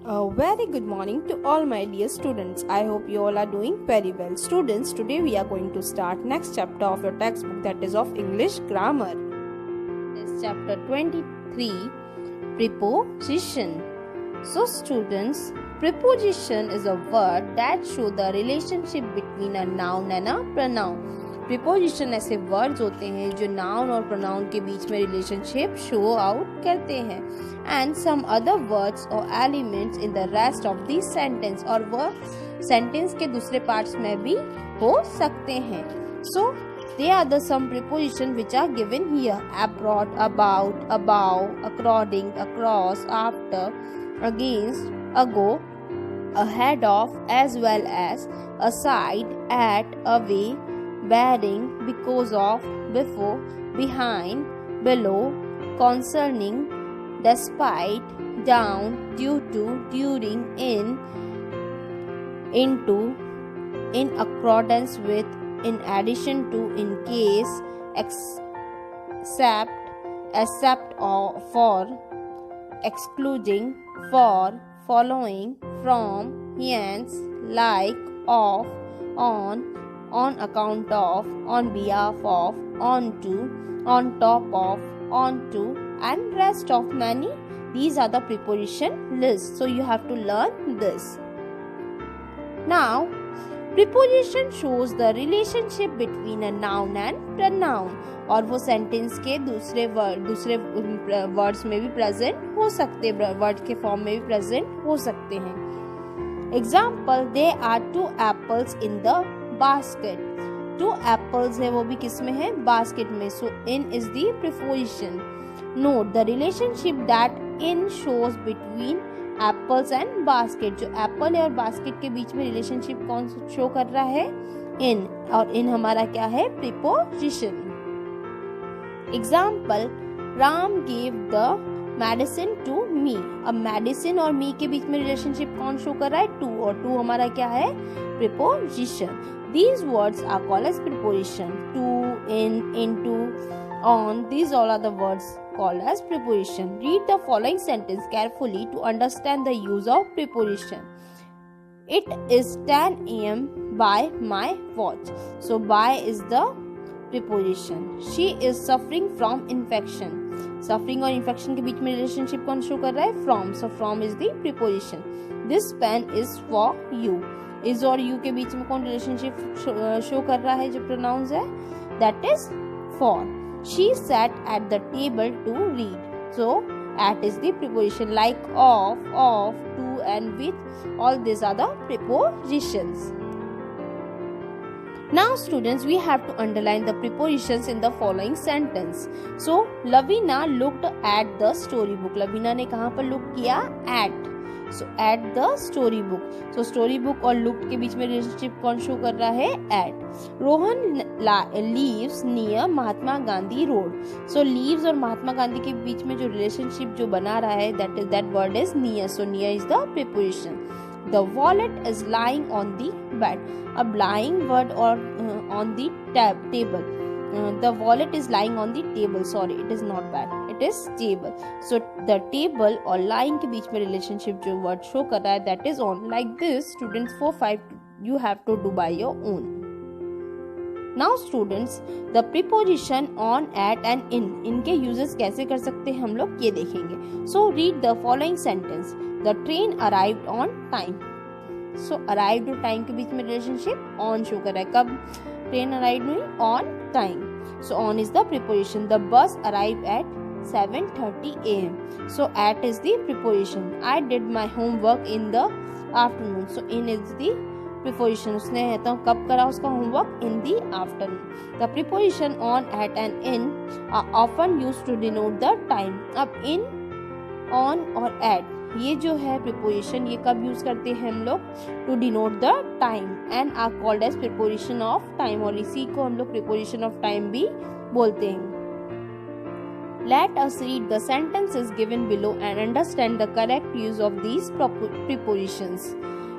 A very good morning to all my dear students. I hope you all are doing very well. Students, today we are going to start next chapter of your textbook, that is of English grammar. This is chapter 23, preposition. So students, preposition is a word that shows the relationship between a noun and a pronoun. Preposition ऐसे words होते हैं जो noun और pronoun के बीच में relationship show out करते हैं and some other words और elements in the rest of the sentence, और वह सेंटेंस के दूसरे पार्ट्स में भी हो सकते हैं. So they are the some preposition which are given here: abroad, about, above, according, across, after, against, ago, ahead of, as well as, aside, at, away, bearing, because of, before, behind, below, concerning, despite, down, due to, during, in, into, in accordance with, in addition to, in case, except or for, excluding, for, following, from, hence, like, of, on account of, on behalf of, onto, on top of, onto, and rest of many. These are the preposition lists, so you have to learn this. Now, preposition shows the relationship between a noun and pronoun, और वो sentence के दूसरे words में भी present हो सकते हैं, word के फॉर्म में भी प्रेजेंट हो सकते हैं. Example: they are 2 apples in the basket. 2 apples है, वो भी किस में है? बास्केट में. So in is the preposition. Note the relationship that in shows between apples and basket. जो एप्पल है और बास्केट के बीच में रिलेशनशिप कौन शो कर रहा है? इन. और इन हमारा क्या है? Preposition. Example: Ram gave the medicine to me. अब मेडिसिन और मी के बीच में रिलेशनशिप कौन शो कर रहा है? टू. और टू हमारा क्या है? Preposition. These words are called as preposition. To, in, into, on. These all are the words called as preposition. Read the following sentence carefully to understand the use of preposition. It is 10 a.m. by my watch. So by is the preposition. She is suffering from infection. Suffering और infection के बीच में relationship कौन show कर रहा है? From. So from is the preposition. This pen is for you. is और you के बीच में कौन रिलेशनशिप शो कर रहा है? जो प्रोनाउंस है, that is for. She sat at the table to read. So at is the preposition. Like, of, to, and with. All these are the prepositions. Now students, we have to underline the prepositions in the following sentence. So Lavina looked at the storybook. Lavina ने कहाँ पर look किया? At. So at the storybook. So storybook और looked के बीच में relationship कौन show कर रहा है? At. Rohan lives near Mahatma Gandhi road. So lives और महात्मा गांधी के बीच में जो relationship जो बना रहा है, that word is near. So near is the preposition. The wallet is lying on the bed. अब lying word और on the table. The wallet is lying on the table. Sorry, it is not bed. It is table. So the table और lying के बीच में relationship जो word show कर रहा है, that is on. Like this, students 4, 5 you have to do by your own. Now students, the preposition on, at and in, इनके uses कैसे कर सकते हैं हम लोग ये देखेंगे. So read the following sentence. The train arrived on time. So arrived और time के बीच में relationship on शो कर रहा है. कब train arrived हुई? On time. So on is the preposition. The bus arrived at 7:30 a.m. So at is the preposition. I did my homework in the afternoon. So in is the preposition. उसने तो कब करा उसका homework? In the afternoon. The preposition on, at and in are often used to denote the time. अब in, on और at ये जो है preposition, ये कब यूज करते हैं हम लोग? To denote the time and are called as preposition of time. और इसी को हम लोग preposition of time भी बोलते हैं. Let us read the sentences given below and understand the correct use of these prepositions.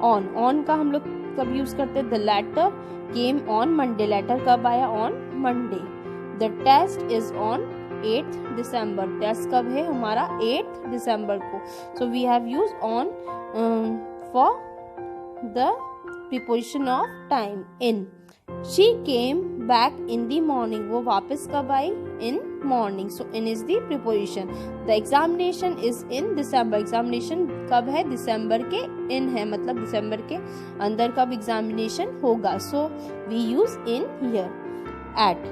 On का हम लोग कब यूज करते हैं? The letter came on Monday. Letter कब आया? On Monday. The test is on 8th December. Test कब है हमारा 8th December को. So we have used on for the preposition of time. In. She came back in the morning. वो वापस कब आई? In morning. So in is the preposition. The examination is in December. Examination कब है? December के in है, मतलब दिसंबर के अंदर कब examination होगा. So we use in here. At.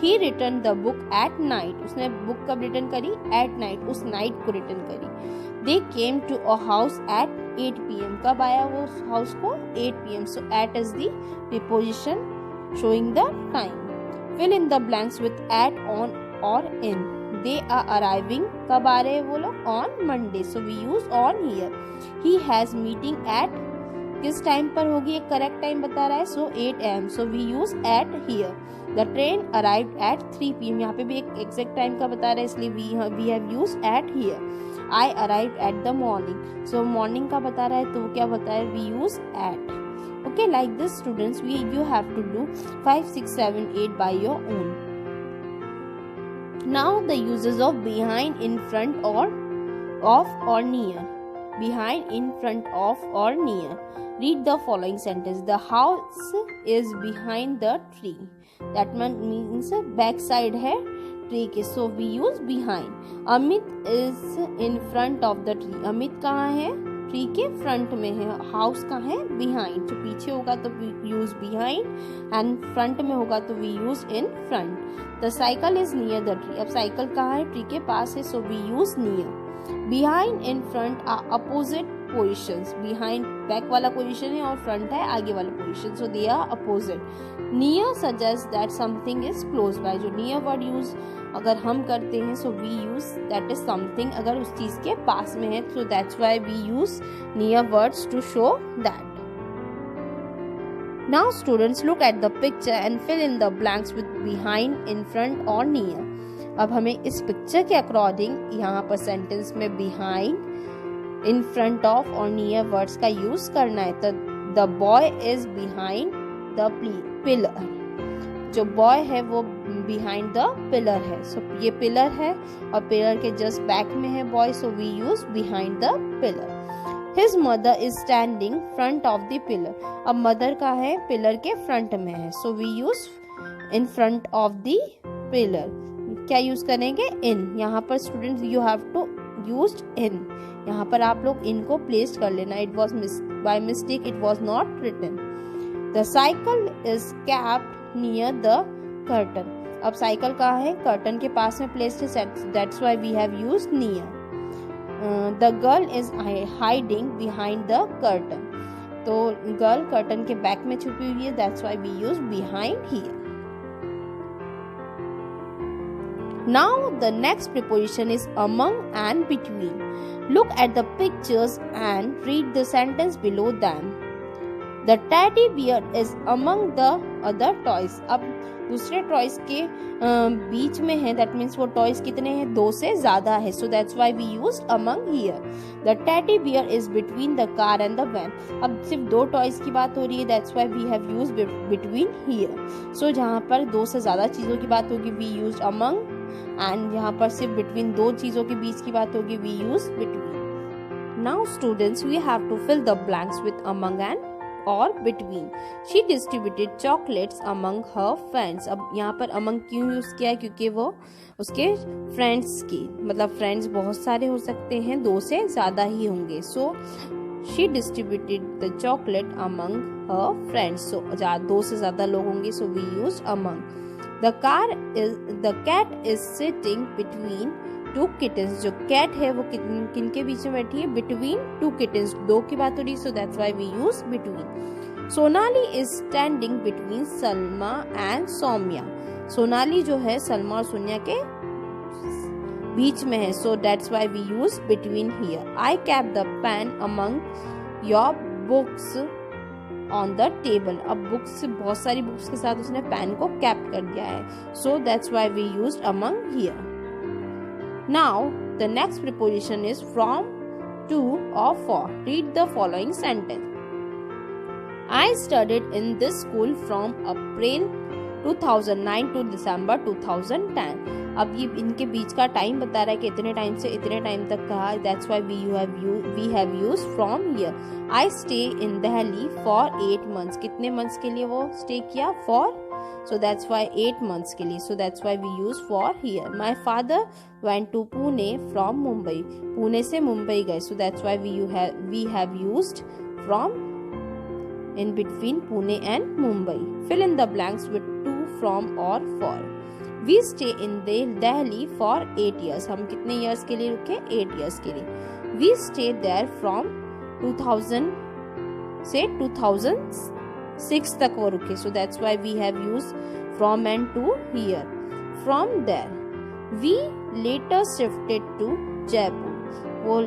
He returned the book at night. उसने book कब return करी? At night. उस night को return करी. They came to a house at 8 p.m. कब आया वो house को? 8 p.m. So at is the preposition showing the time. Fill in the blanks with at, on or in. They are arriving. कब आ रहे हैं वो लोग? On Monday. So we use on here. He has meeting at. किस time पर होगी? एक correct time बता रहा है. So 8 am. So we use at here. The train arrived at 3 p.m. यहाँ पे भी एक एग्जैक्ट टाइम का बता रहा है, इसलिए we have used at here. I arrived at the morning. So morning का बता रहा है तो क्या बता है? We use at. Okay, like this students, you have to do 5, 6, 7, 8 by your own. Now the uses of behind, in front or of or near. Behind, in front of or near. Read the following sentence. The house is behind the tree. That means back side है tree के. So we use behind. Amit is in front of the tree. Amit कहाँ है? Tree के front में है. House कहाँ है? Behind. तो पीछे होगा तो we use behind and front में होगा तो we use in front. The cycle is near the tree. अब साइकिल कहाँ है? ट्री के पास है. So we use near. Behind and front are opposite positions. Behind back वाला पोजिशन है और फ्रंट है आगे वाला position. So they are opposite. Near suggest that something is close by. जो नियर वर्ड यूज अगर हम करते हैं सो we use that is something अगर उस चीज के पास में है. So that's why we use near words to show that. Now students look at the picture and fill in the blanks with behind, in front or near. अब हमें इस पिक्चर के अकॉर्डिंग यहाँ पर सेंटेंस में behind, in front of और near words का use करना है. तो the boy is behind the pillar. जो बॉय है वो बिहाइंड द पिलर है. सो ये पिलर है और पिलर के जस्ट बैक में है boy. So we use behind the pillar. His mother is standing front of the pillar. अब मदर का है पिलर के फ्रंट में है. So we use in front of the pillar. क्या यूज करेंगे? इन. यहाँ पर student you have to use in. यहाँ पर आप लोग इन को प्लेस कर लेना. It was by mistake it was not written. The cycle is kept near the curtain. अब साइकिल कहाँ है? कर्टन के पास में प्लेस्ड है. That's why we have used near. The girl is hiding behind the curtain. तो girl curtain के back में छुपी हुई है. That's why we use behind here. Now the next preposition is among and between. Look at the pictures and read the sentence below them. The teddy bear is among the other toys. अब दूसरे toys के बीच में है. That means वो toys कितने हैं? 2 से ज्यादा है. So that's why we used among here. The teddy bear is between the car and the van. अब सिर्फ 2 टॉयज की बात हो रही है. That's why we have used between here. So जहाँ पर 2 से ज्यादा चीजों की बात होगी वी यूज्ड among. एंड यहाँ पर सिर्फ बिटवीन 2 चीजों के बीच की बात होगी we use between. Now students we have to fill the blanks with among and और between. She distributed chocolates among her friends. अब यहाँ पर among क्यों यूज किया है? क्योंकि वो उसके फ्रेंड्स की, मतलब फ्रेंड्स बहुत सारे हो सकते हैं, 2 से ज्यादा ही होंगे. So she distributed the chocolate among her friends. So 2 से ज्यादा लोग होंगे. So we use among. The cat is sitting between 2 kittens. जो cat है वो किन के बीच में बैठी है? Between 2 kittens. 2 की बात हो रही है. So that's why we use between. Sonali is standing between Salma and Soumya. Sonali जो है सलमा और सोनिया के बीच में है. So that's why we use between here. I kept the pen among your books on the table. अब बुक्स, बहुत सारी books के साथ उसने पेन को कैप कर दिया है. So that's why we used among here. Now the next preposition is from, to or for. Read the following sentence. I studied in this school from April 2009 to दिसंबर 2010। अब ये इनके बीच का टाइम बता रहा है कि इतने टाइम से इतने टाइम तक का। That's why we have used from here. I stay in Delhi for 8 months. कितने मंथ्स के लिए वो स्टे किया? For, so that's why 8 months के लिए, so that's why we use for here. My father went to Pune from Mumbai. Pune से मुंबई गए, so that's why we have used from in between Pune and Mumbai. Fill in the blanks with to, from or for. We stay in Delhi for 8 years. हम कितने years के लिए रुके? 8 years के लिए. We stayed there from 2000 से 2006 तक वो रुके, so that's why we have used from and to here. From there we later shifted to Jaipur. वो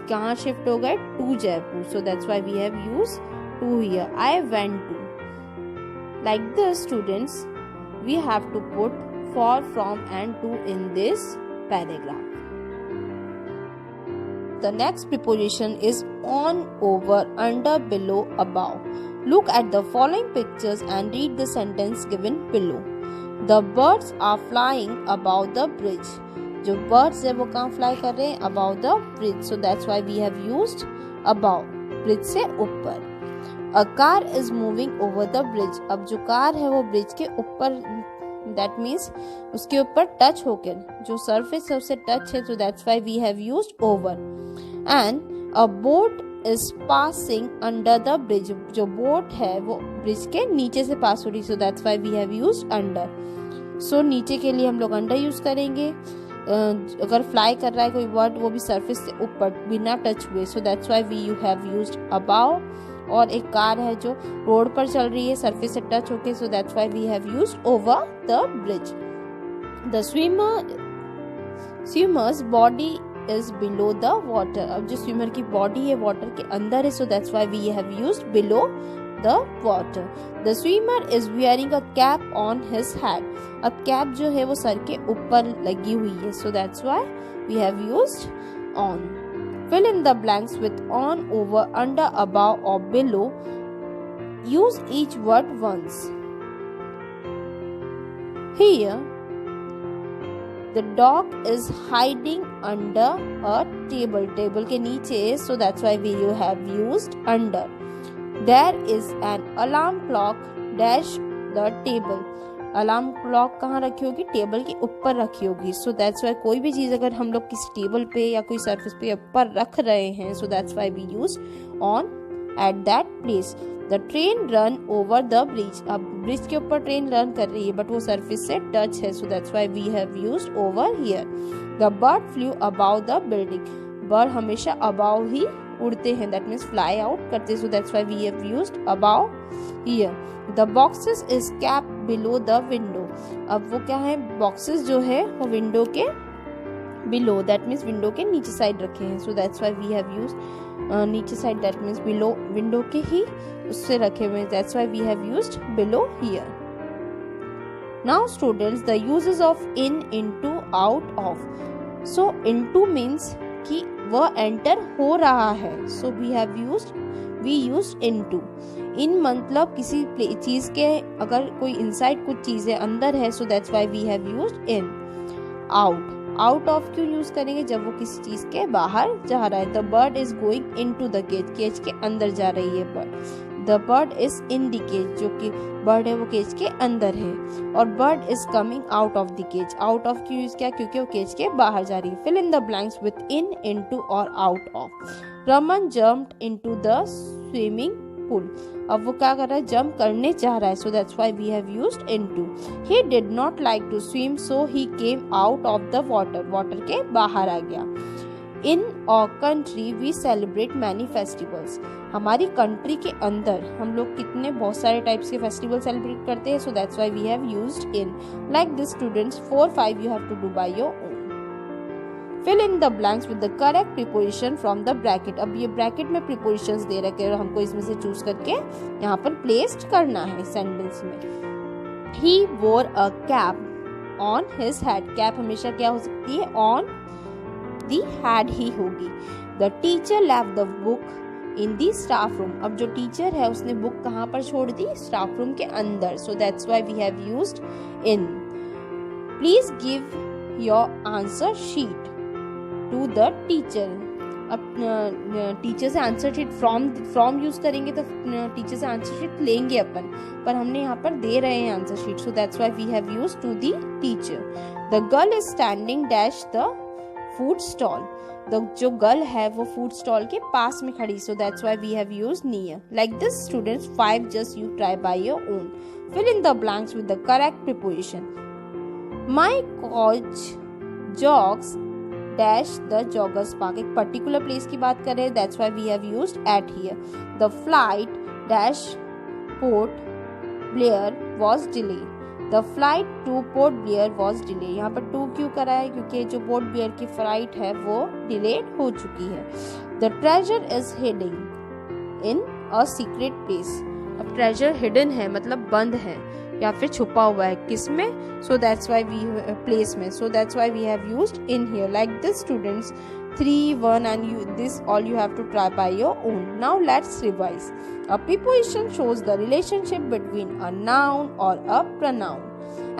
कहाँ शिफ्ट हो गए? to Jaipur, so that's why we have used to here. I went to. Like this students, we have to put for, from and to in this paragraph. The next preposition is on, over, under, below, above. Look at the following pictures and read the sentence given below. The birds are flying above the bridge. जो birds है वो कहाँ fly कर रहे हैं? Above the bridge. So that's why we have used above. Bridge से ऊपर. A car is moving over the bridge. अब जो कार है वो ब्रिज के ऊपर, that means उसके ऊपर टच होकर, जो surface है उससे टच है, so that's why we have used over. And a boat is passing under the bridge. जो बोट है वो ब्रिज के नीचे से पास हो रही, so that's why we have used under. So नीचे के लिए हम लोग under यूज करेंगे. अगर फ्लाई कर रहा है कोई बर्ड, वो भी सरफेस से ऊपर बिना टच हुए, so that's why we have used above. और एक कार है जो रोड पर चल रही है सरफेस से टच होके, so that's why we have used over the bridge. The swimmer's body is below the water. अब जो स्विमर की बॉडी है वाटर के अंदर है, so that's why we have used below the water. The swimmer is wearing a cap on his head. अब cap जो है वो सर के ऊपर लगी हुई है, so that's why we have used on. Fill in the blanks with on, over, under, above or below. Use each word once. Here, the dog is hiding under a table. Table के नीचे, so that's why we have used under. There is an alarm clock dash the table. Alarm clock कहाँ रखी होगी? Table के ऊपर रखी होगी, सो that's Y कोई भी चीज़ अगर हम लोग किसी टेबल पे या कोई सरफेस पे ऊपर रख रहे हैं, so that's why we use on at that place. The train run over the bridge. अब ब्रिज के ऊपर ट्रेन रन कर रही है बट वो सरफेस से टच है, so that's why we have used over here. The bird flew about the building. Bird हमेशा अबाउ ही उड़ते हैं, दैट मीन्स फ्लाई आउट करते, so that's why we have used above here. The boxes is kept below the window. अब वो क्या है? boxes जो है वो विंडो के below, that means विंडो के नीचे साइड रखे हैं, so that's why we have used नीचे side, that means below window के ही उससे रखे हुए, that's why we have used below here. Now students, the uses of in, into, out of. So into means कि वह enter हो रहा है, so we used into. इन मतलब किसी चीज के अगर कोई इनसाइड कुछ चीजें अंदर है, so that's why we have used in. Out of क्यों यूज करेंगे? जब वो किसी चीज के बाहर जा रहा है. The bird is going into the cage. Cage के अंदर जा रही है bird. The bird is in the cage. जो कि बर्ड है वो केज के अंदर है. और bird is coming out of the cage. Out of क्यों यूज किया? क्योंकि वो केज के बाहर जा रही है. Fill in the blanks with in, into और out of. Raman jumped into the swimming pool. अब वो क्या कर रहा है? जंप करने जा रहा है, so that's why we have used into. He did not like to swim, so he came out of the water. Water के बाहर आ गया. In our country we celebrate many festivals. हमारी कंट्री के अंदर हम लोग कितने बहुत सारे टाइप्स के फेस्टिवल सेलिब्रेट करते हैं, so that's why we have used in. Like this students 4, 5 you have to do by your own. Fill in the blanks with the correct preposition from the bracket. अब ये bracket में prepositions दे रखे हैं, हमको इसमें से चूज करके यहाँ पर placed करना है सेंटेंस में. He wore a cap on his head. Cap हमेशा क्या हो सकती है? On the head ही होगी. The teacher left the book in the staff room. अब जो टीचर है उसने बुक कहाँ पर छोड़ दी, स्टाफ रूम के अंदर, so that's why we have used in. Please give your answer sheet to the teacher. अब टीचर से आंसर शीट फ्रॉम यूज करेंगे तो टीचर से आंसर शीट लेंगे अपन, पर हमने यहाँ पर दे रहे हैं answer sheet, so that's why we have used to the teacher. The girl is standing dash the food stall. जो गर्ल है वो फूड स्टॉल के पास में खड़ी, so that's why we have used near. Like this students 5 just you try by your own. Fill in the blanks with the correct preposition. My coach jogs dash the joggers park. एक particular place की बात कर रहे हैं, that's why we have used at here. The flight dash Port Blair was delay. The flight to Port Blair was delay. यहाँ पर to क्यों करा है, क्योंकि जो पोर्ट ब्लेयर की फ्लाइट है वो डिलेड हो चुकी है। The treasure is heading in a secret place. अब ट्रेजर हिडन है मतलब बंद है या फिर छुपा हुआ है, किसमें, so that's why we place में, so that's why we have used in here. Like this students 3, 1 and this all you have to try by your own. Now let's revise. A preposition shows the relationship between a noun or a pronoun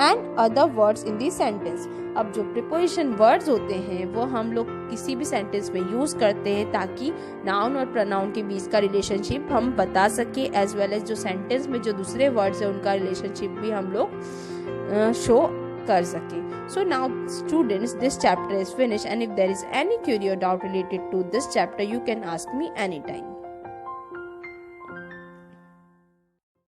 and other words in the sentence. अब जो preposition words होते हैं वो हम लोग किसी भी sentence में use करते हैं ताकि noun और pronoun के बीच का relationship हम बता सके, as well as जो sentence में जो दूसरे words है उनका relationship भी हम लोग show कर सके। So now students, this chapter is finished, and if there is any query or doubt related to this chapter, you can ask me anytime.